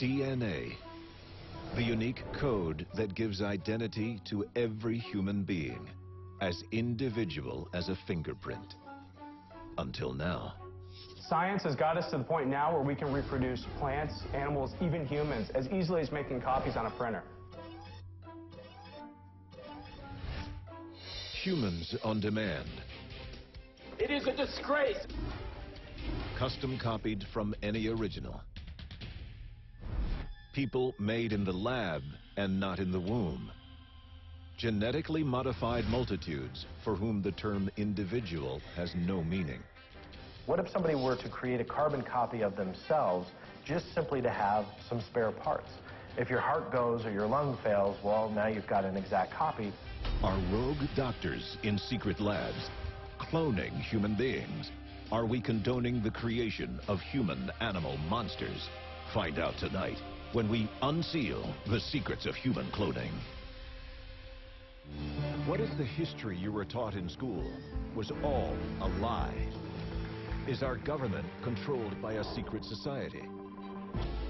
DNA, the unique code that gives identity to every human being, as individual as a fingerprint. Until now. Science has got us to the point now where we can reproduce plants, animals, even humans, as easily as making copies on a printer. Humans on demand. It is a disgrace. Custom copied from any original. People made in the lab and not in the womb. Genetically modified multitudes for whom the term individual has no meaning. What if somebody were to create a carbon copy of themselves just simply to have some spare parts? If your heart goes or your lung fails, well, now you've got an exact copy. Are rogue doctors in secret labs cloning human beings? Are we condoning the creation of human animal monsters? Find out tonight when we unseal the secrets of human cloning. What if the history you were taught in school was all a lie? Is our government controlled by a secret society?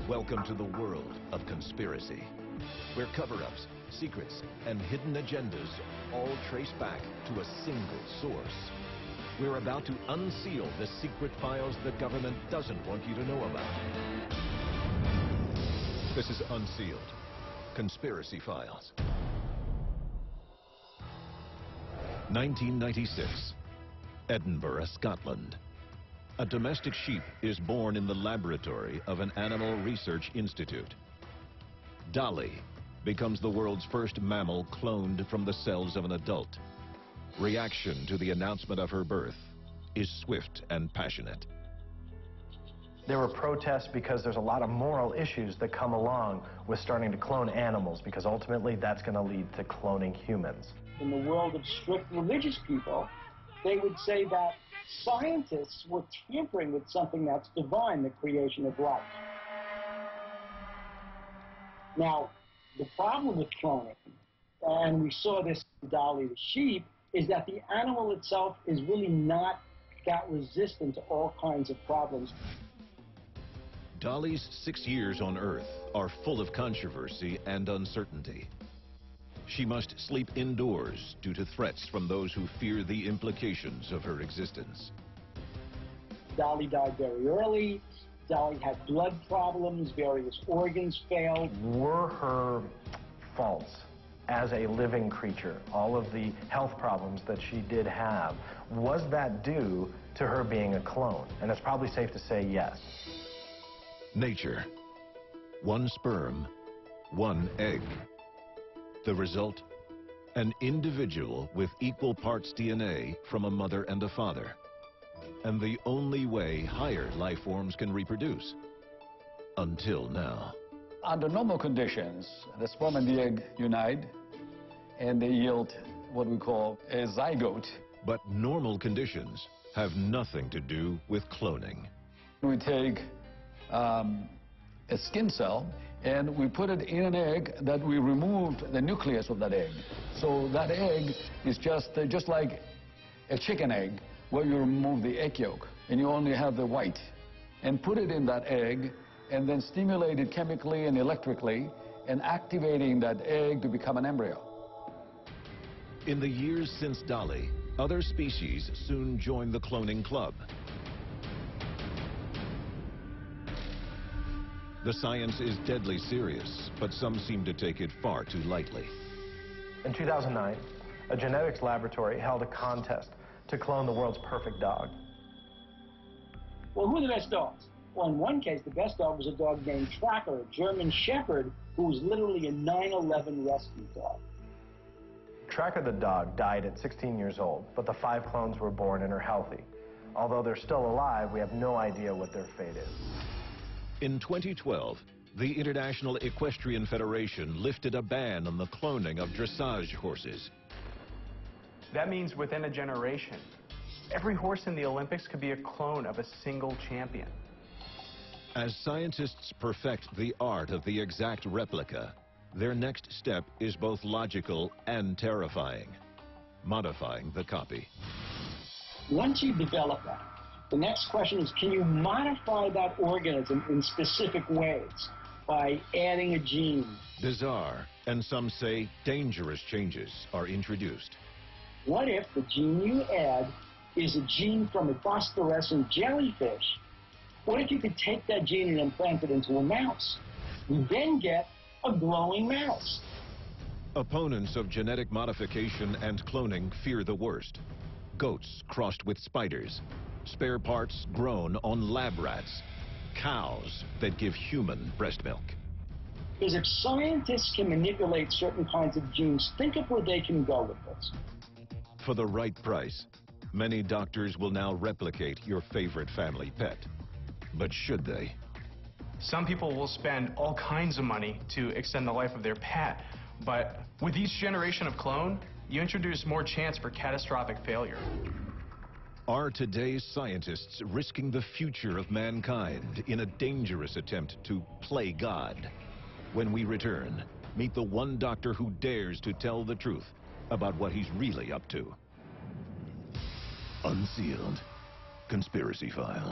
Welcome to the world of conspiracy, where cover-ups, secrets, and hidden agendas all trace back to a single source. We're about to unseal the secret files the government doesn't want you to know about. This is Unsealed, Conspiracy Files. 1996, Edinburgh, Scotland. A domestic sheep is born in the laboratory of an animal research institute. Dolly becomes the world's first mammal cloned from the cells of an adult. Reaction to the announcement of her birth is swift and passionate. There were protests because there's a lot of moral issues that come along with starting to clone animals, because ultimately that's going to lead to cloning humans. In the world of strict religious people, they would say that scientists were tampering with something that's divine, the creation of life. Now, the problem with cloning, and we saw this in Dolly the sheep, is that the animal itself is really not that resistant to all kinds of problems. Dolly's 6 years on Earth are full of controversy and uncertainty. She must sleep indoors due to threats from those who fear the implications of her existence. Dolly died very early. Dolly had blood problems, various organs failed. Were her faults as a living creature, all of the health problems that she did have, was that due to her being a clone? And it's probably safe to say yes. Nature. One sperm, one egg. The result? An individual with equal parts DNA from a mother and a father. And the only way higher life forms can reproduce. Until now. Under normal conditions, the sperm and the egg unite, and they yield what we call a zygote. But normal conditions have nothing to do with cloning. We take a skin cell, and we put it in an egg that we removed the nucleus of that egg. So that egg is just like a chicken egg, where you remove the egg yolk, and you only have the white. And put it in that egg, and then stimulate it chemically and electrically, and activating that egg to become an embryo. In the years since Dolly, other species soon joined the cloning club. The science is deadly serious, but some seem to take it far too lightly. In 2009, a genetics laboratory held a contest to clone the world's perfect dog. Well, who are the best dogs? Well, in one case, the best dog was a dog named Tracker, a German Shepherd, who was literally a 9/11 rescue dog. Tracker the dog died at 16 years old, but the 5 clones were born and are healthy. Although they're still alive, we have no idea what their fate is. In 2012, the International Equestrian Federation lifted a ban on the cloning of dressage horses. That means within a generation, every horse in the Olympics could be a clone of a single champion. As scientists perfect the art of the exact replica, their next step is both logical and terrifying: modifying the copy. Once you develop that, the next question is, can you modify that organism in specific ways? by adding a gene. Bizarre, and some say dangerous changes are introduced. What if the gene you add is a gene from a phosphorescent jellyfish? What if you could take that gene and implant it into a mouse? You then get a glowing mouse. Opponents of genetic modification and cloning fear the worst. Goats crossed with spiders, spare parts grown on lab rats, cows that give human breast milk. Because if scientists can manipulate certain kinds of genes, think of where they can go with this. For the right price, many doctors will now replicate your favorite family pet. But should they? Some people will spend all kinds of money to extend the life of their pet, but with each generation of clone, you introduce more chance for catastrophic failure. Are today's scientists risking the future of mankind in a dangerous attempt to play God? When we return, meet the one doctor who dares to tell the truth about what he's really up to. Unsealed. Conspiracy File.